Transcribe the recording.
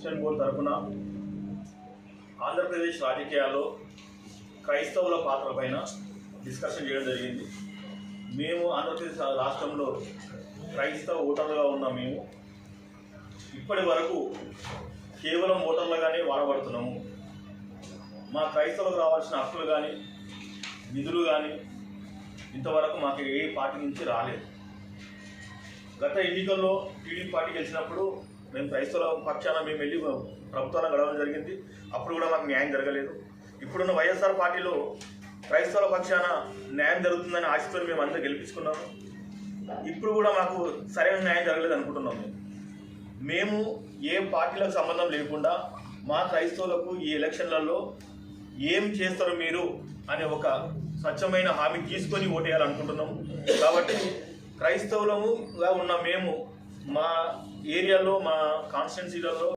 Christian board తరఫున ఆంధ్రప్రదేశ్ రాజకీయాల్లో క్రైస్తవుల పాత్ర పైన డిస్కషన్ చేయడం జరిగింది. మేము ఆంధ్రప్రదేశ్ రాష్ట్రంలో క్రైస్తవ ఓటర్లుగా ఉన్న మేము ఇప్పటి వరకు కేవలం ఓటర్లుగానే వాడబడుతున్నాము. మా క్రైస్తవులకు రావాల్సిన హక్కులు కానీ నిధులు కానీ ఇంతవరకు మాకు ఏ పార్టీ నుంచి రాలేదు. గత ఎన్నికల్లో టీడీపీ పార్టీ గెలిచినప్పుడు మేము క్రైస్తవుల పక్షాన మేము వెళ్ళి ప్రభుత్వాన్ని గడవడం జరిగింది. అప్పుడు కూడా మాకు న్యాయం జరగలేదు. ఇప్పుడున్న వైఎస్ఆర్ పార్టీలో క్రైస్తవుల పక్షాన న్యాయం జరుగుతుందని ఆశతో మేము అందరూ గెలిపించుకున్నాము. ఇప్పుడు కూడా మాకు సరైన న్యాయం జరగలేదు అనుకుంటున్నాము. మేము ఏ పార్టీలకు సంబంధం లేకుండా మా క్రైస్తవులకు ఈ ఎలక్షన్లలో ఏం చేస్తారు మీరు అనే ఒక స్వచ్ఛమైన హామీ తీసుకొని ఓటేయాలనుకుంటున్నాము. కాబట్టి క్రైస్తవులముగా ఉన్న మేము మా ఏరియాలో మా కాన్స్టిట్యున్సీలలో